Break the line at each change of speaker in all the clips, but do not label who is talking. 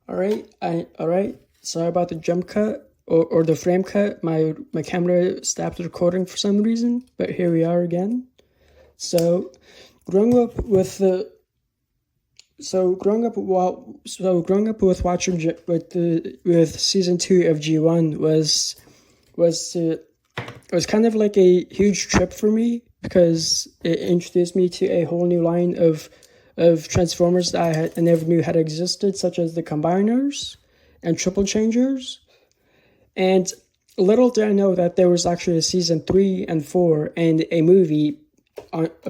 All right. Sorry about the jump cut or the frame cut. My camera stopped recording for some reason, but here we are again. So, growing up with the growing up with watching with season 2 of G1 was kind of like a huge trip for me because it introduced me to a whole new line of Transformers that I never knew had existed, such as the Combiners and Triple Changers. And little did I know that there was actually a season 3 and 4 and a movie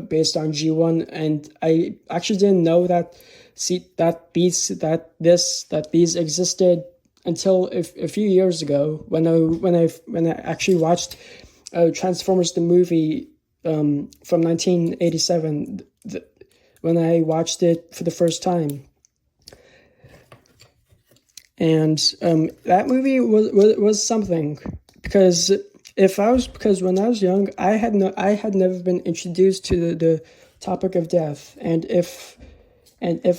based on G1, and I actually didn't know that these existed until a few years ago when I actually watched Transformers the movie from 1987 when I watched it for the first time. And that movie was something because when I was young, I had never been introduced to the topic of death, and if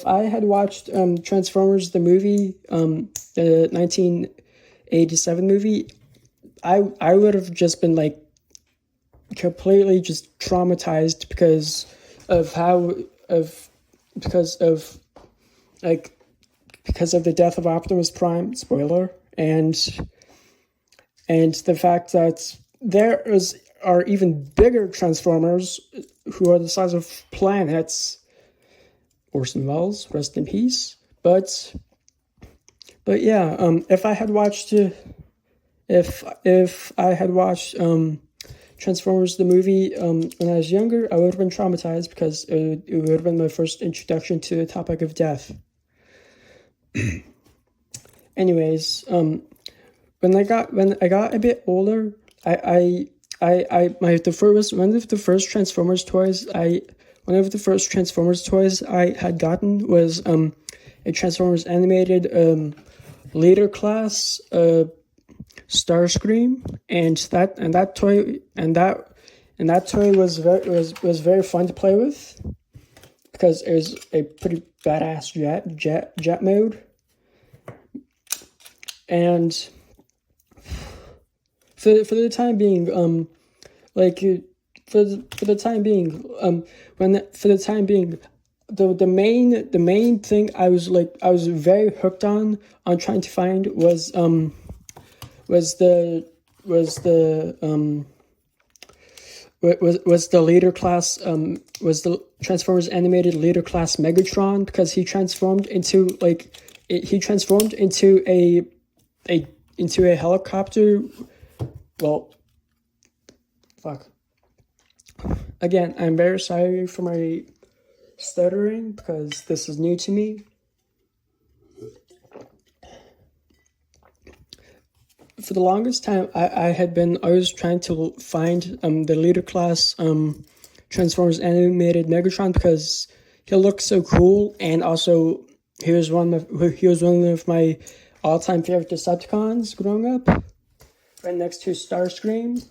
I had watched Transformers the movie, the 1987 movie, I would have just been like completely just traumatized because of the death of Optimus Prime, spoiler, and the fact that are even bigger Transformers who are the size of planets. Orson Welles, rest in peace. But yeah, if I had watched Transformers the movie when I was younger, I would have been traumatized because it would have been my first introduction to the topic of death. Anyways, when I got a bit older, one of the first Transformers toys I had gotten was a Transformers animated leader class Starscream, and that toy was very fun to play with because it was a pretty badass jet mode. And for the time being, the main thing I was very hooked on trying to find was the leader class was the Transformers animated leader class Megatron, because he transformed into a helicopter. Well, fuck. Again, I'm very sorry for my stuttering because this is new to me. For the longest time, I was trying to find the leader class Transformers animated Megatron because he looked so cool, and also he was one of my all-time favorite Decepticons growing up, right next to Starscream.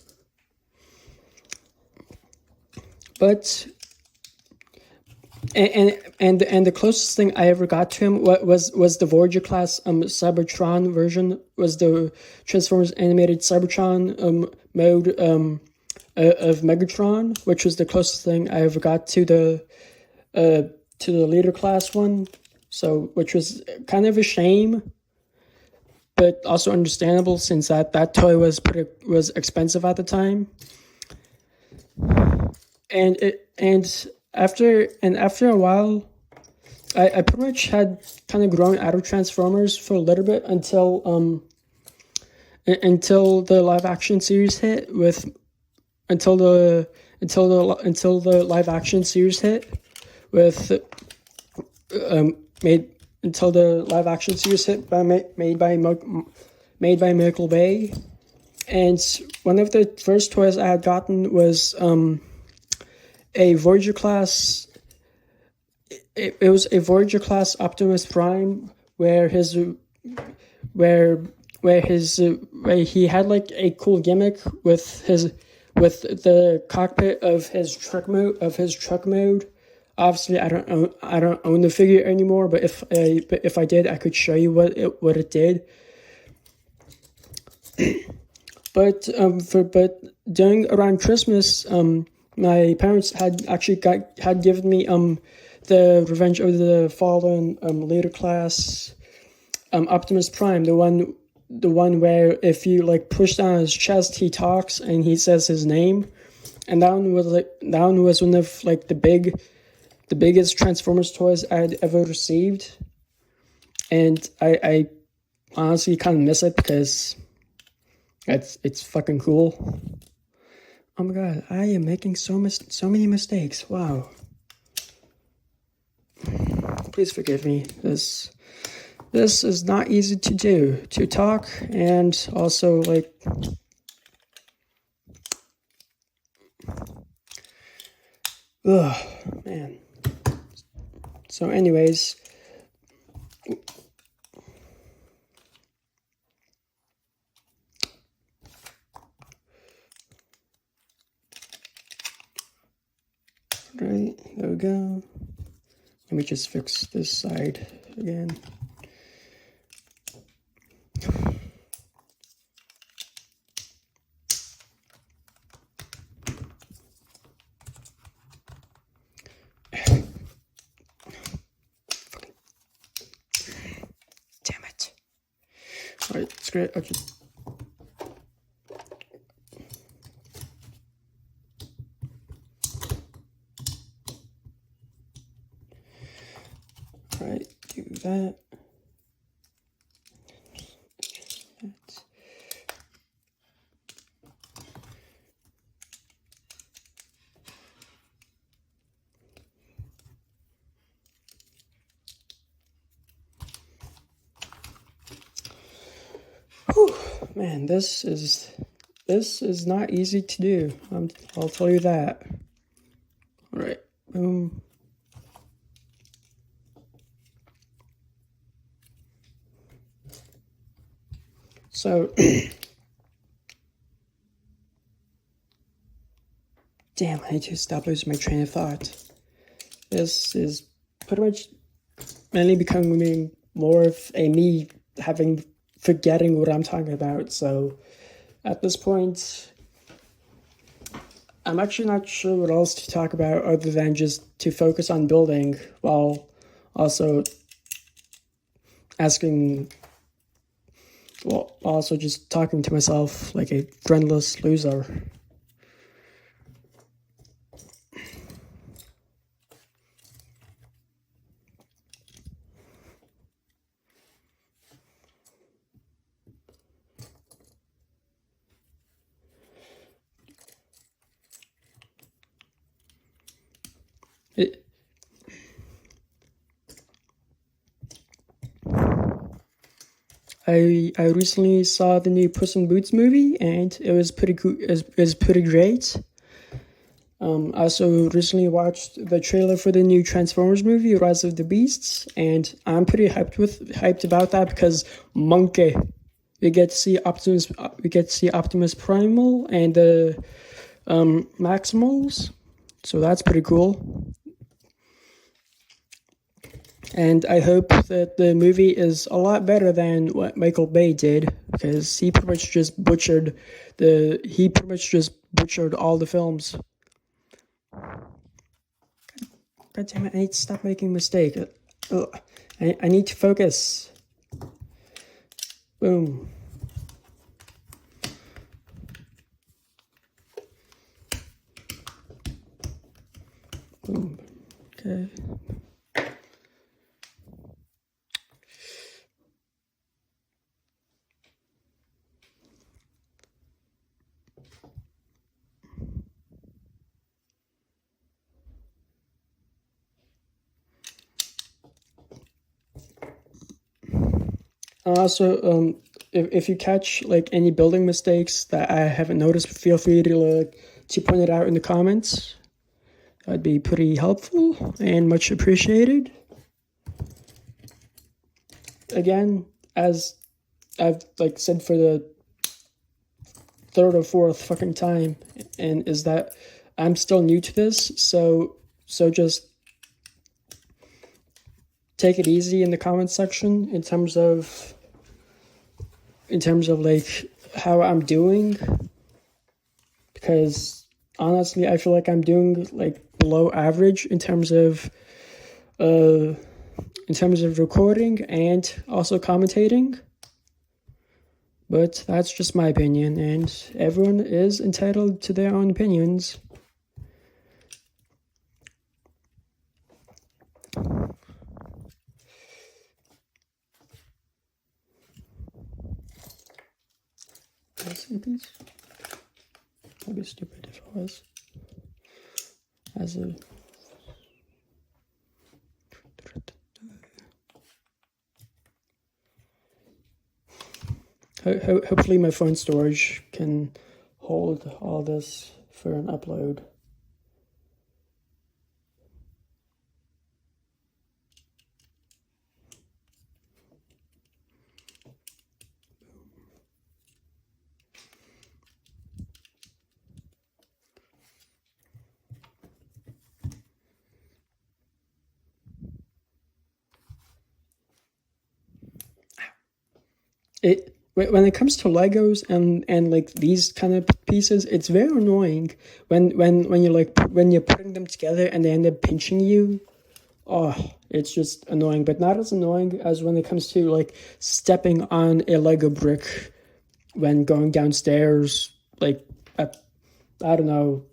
But and the closest thing I ever got to him was the Voyager class Cybertron version, was the Transformers animated Cybertron mode of Megatron, which was the closest thing I ever got to the leader class one. So, which was kind of a shame, but also understandable since that toy was expensive at the time. And after a while, I pretty much had kind of grown out of Transformers for a little bit until the live action series hit until the live action series hit made by Michael Bay. And one of the first toys I had gotten was a Voyager class. It was a Voyager class Optimus Prime, where he had like a cool gimmick with the cockpit of his truck mode Obviously, I don't own the figure anymore. But if I did, I could show you what it did. But during around Christmas, my parents had given me the Revenge of the Fallen later class Optimus Prime, the one where if you like push down his chest, he talks and he says his name. And that one was one of like the biggest Transformers toys I'd ever received. And I honestly kind of miss it because it's fucking cool. Oh my god, I am making so many mistakes. Wow. Please forgive me. This is not easy to do, to talk and also like ugh, man. So anyways, right, there we go. Let me just fix this side again. Damn it. Alright, it's great. Okay. Alright, do that. Whew, man, this is not easy to do. I'll tell you that. All right, boom. So, damn, I need to stop losing my train of thought. This is pretty much mainly becoming more of a me forgetting what I'm talking about. So, at this point, I'm actually not sure what else to talk about other than just to focus on building while also also just talking to myself like a friendless loser. I recently saw the new Puss in Boots movie and it was pretty cool. It was pretty great. I also recently watched the trailer for the new Transformers movie, Rise of the Beasts, and I'm pretty hyped about that because monkey, we get to see Optimus Primal and the Maximals, so that's pretty cool. And I hope that the movie is a lot better than what Michael Bay did, because he pretty much just butchered all the films. God damn it, I need to stop making mistakes. I need to focus. Boom. Boom. Okay. Also, if you catch like any building mistakes that I haven't noticed, feel free to point it out in the comments. That'd be pretty helpful and much appreciated. Again, as I've like said for the third or fourth fucking time, and is that I'm still new to this, so just take it easy in the comment section in terms of like how I'm doing, because honestly I feel like I'm doing like below average in terms of recording and also commentating. But that's just my opinion, and everyone is entitled to their own opinions. These? That'd be stupid if I was. As a hopefully my phone storage can hold all this for an upload. When it comes to Legos and like these kind of pieces, it's very annoying when you're putting them together and they end up pinching you. Oh, it's just annoying, but not as annoying as when it comes to like stepping on a Lego brick when going downstairs, like at, I don't know,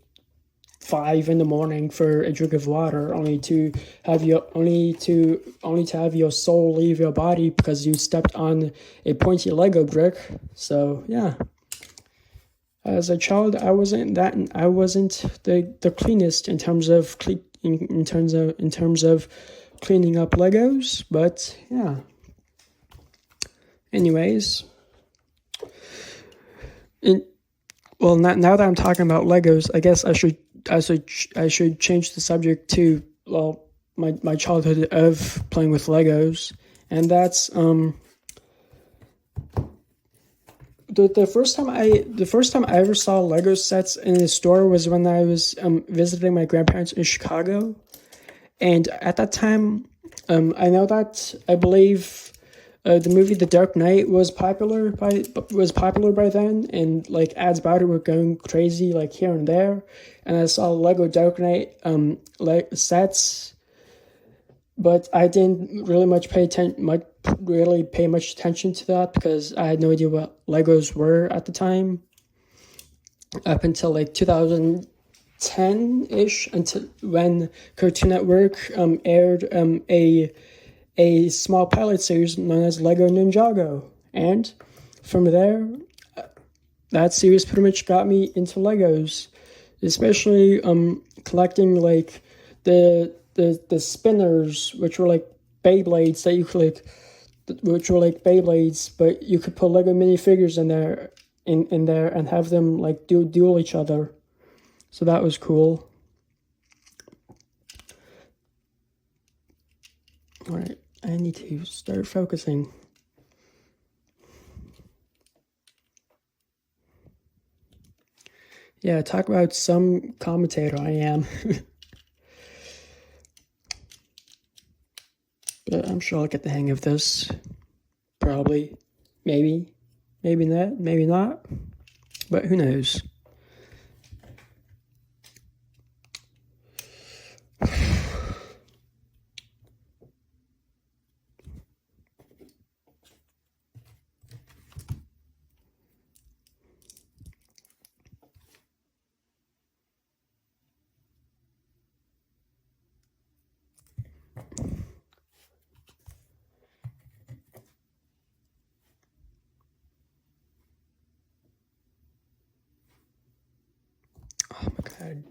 5 a.m. for a drink of water, only to have your soul leave your body because you stepped on a pointy Lego brick. So yeah, as a child, I wasn't the cleanest in terms of cleaning up Legos, but yeah. Anyways, now that I'm talking about Legos, I guess I should change the subject to my childhood of playing with Legos, and that's the first time I ever saw Lego sets in a store was when I was visiting my grandparents in Chicago, and at that time, I believe. The movie The Dark Knight was popular by then, and like ads about it were going crazy like here and there. And I saw Lego Dark Knight sets, but I didn't really pay much attention to that because I had no idea what Legos were at the time. Up until like 2010-ish, until when Cartoon Network aired a small pilot series known as Lego Ninjago. And from there, that series pretty much got me into Legos, especially collecting like the spinners, which were like Beyblades that you could but you could put Lego minifigures in there and have them like duel each other. So that was cool. All right. I need to start focusing. Yeah, talk about some commentator I am. But I'm sure I'll get the hang of this. Probably. Maybe. Maybe not. Maybe not. But who knows? Oh my god.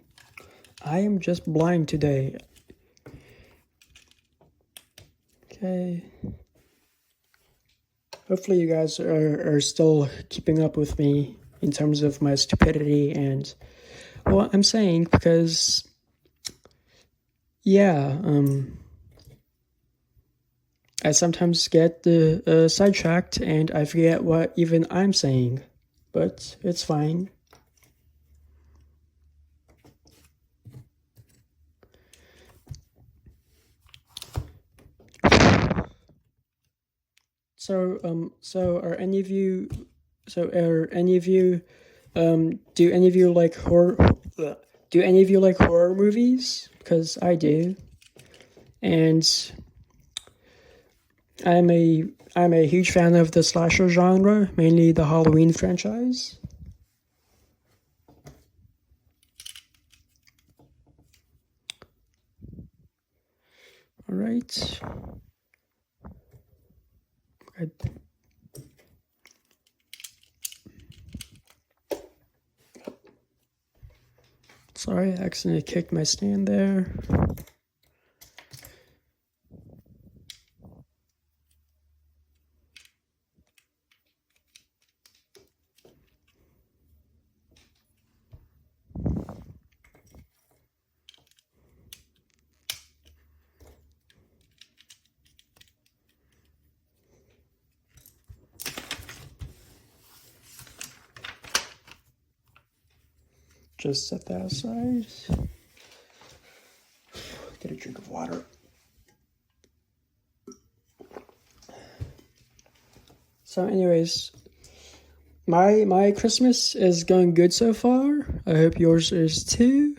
I am just blind today. Okay. Hopefully you guys are still keeping up with me in terms of my stupidity and what I'm saying, because yeah, I sometimes get sidetracked and I forget what even I'm saying, but it's fine. So are any of you? So are any of you? Do any of you like horror? Do any of you like horror movies? Because I do, and I'm a huge fan of the slasher genre, mainly the Halloween franchise. All right. Sorry, I accidentally kicked my stand there. Just set that aside. Get a drink of water. So, anyways, my Christmas is going good so far. I hope yours is too.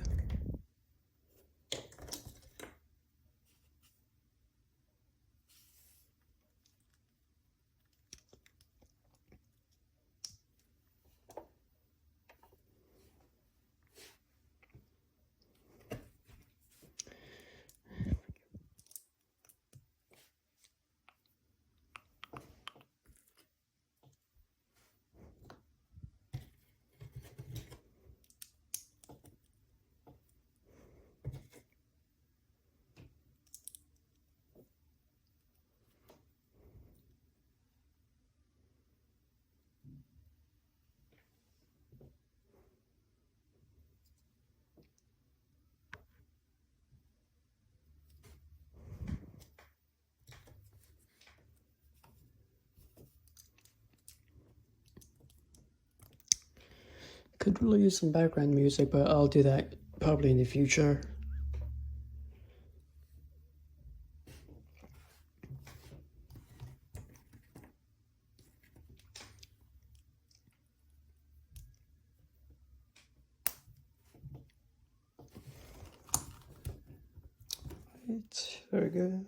Could really use some background music, but I'll do that probably in the future. Right, very good.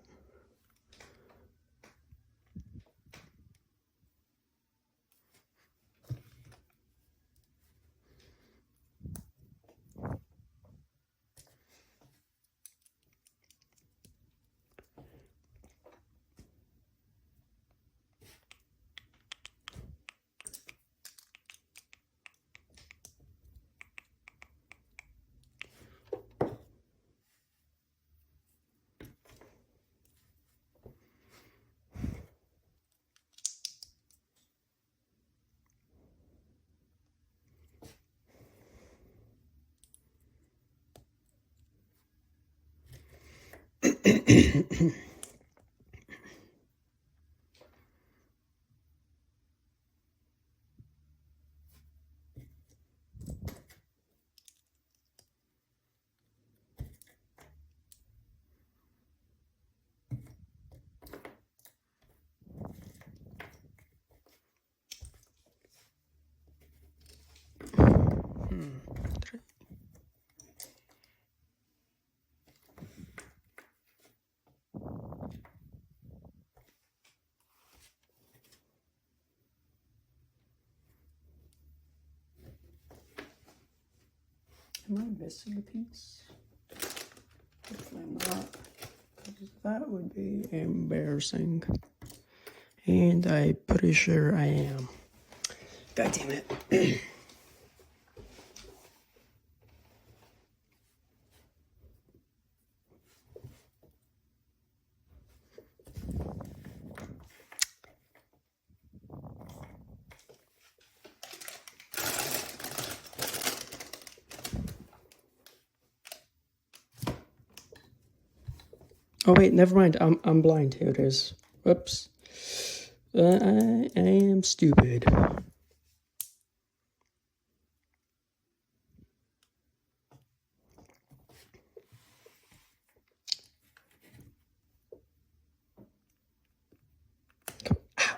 Am I missing a piece? Hopefully I'm not. That would be embarrassing. And I'm pretty sure I am. God damn it. Oh wait, never mind. I'm blind. Here it is. Whoops. I am stupid. Ow.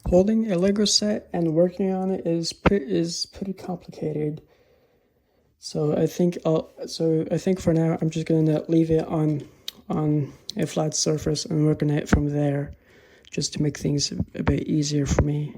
Holding a Lego set and working on it is pretty complicated. So I think for now I'm just gonna leave it on a flat surface and work on it from there, just to make things a bit easier for me.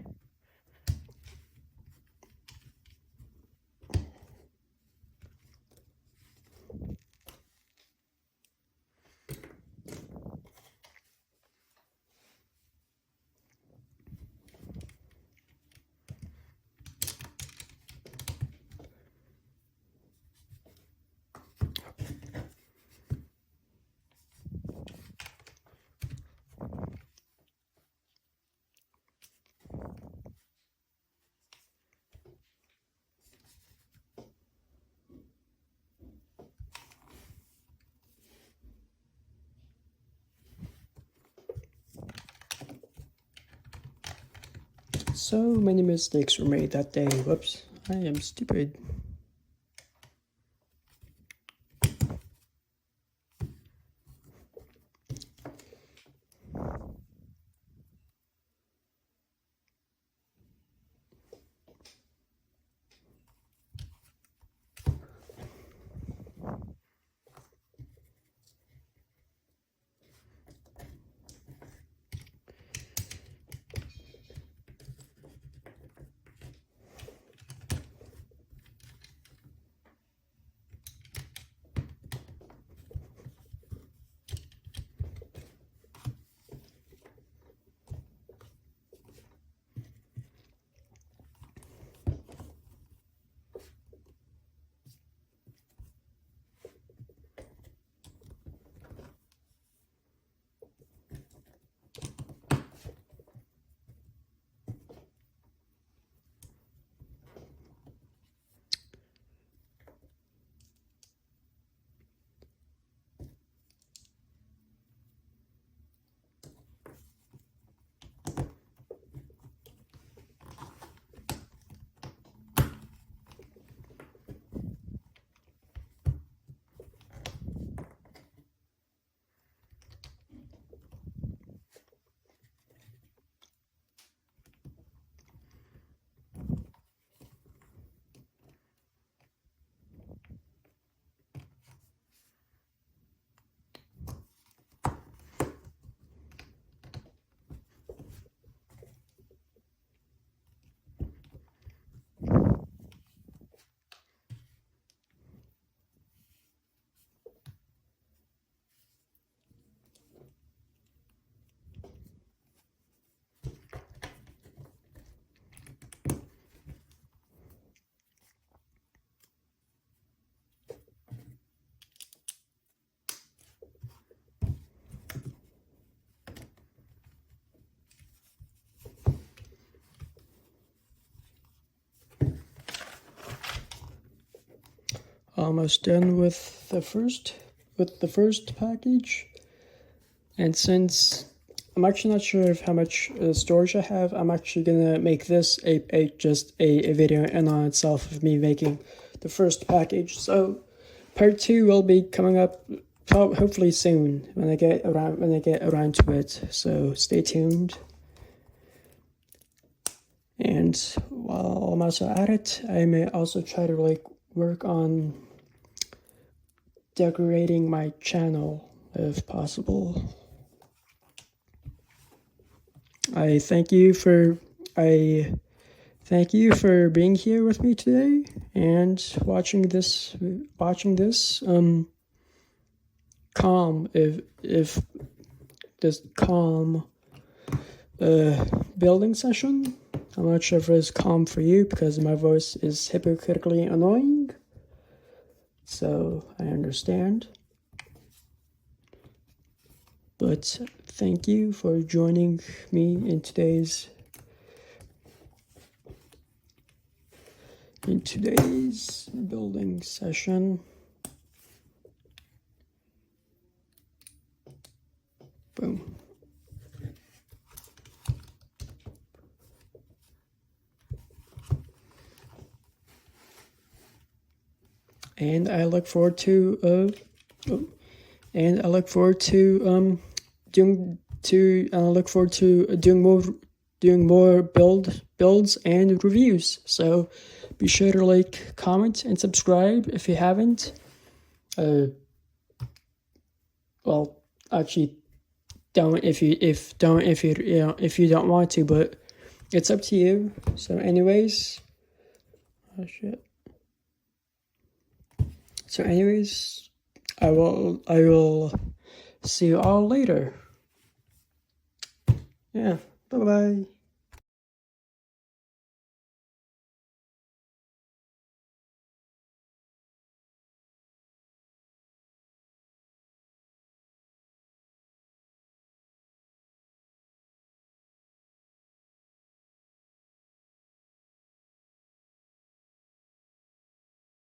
So many mistakes were made that day. Whoops, I am stupid. Almost done with the first package, and since I'm actually not sure of how much storage I have, I'm actually gonna make this just a video in on itself of me making the first package. So part 2 will be coming up hopefully soon when I get around to it. So stay tuned. And while I'm also at it, I may also try to work on decorating my channel if possible. I thank you for being here with me today and watching this calm if this calm building session. I'm not sure if it's calm for you because my voice is hypocritically annoying, so I understand. But thank you for joining me in today's building session. Boom. And I look forward to doing more builds and reviews. So be sure to like, comment, and subscribe if you haven't. Well, actually, don't if you don't want to, but it's up to you. So, anyways, oh shit. So, anyways, I will see you all later. Yeah. Bye bye.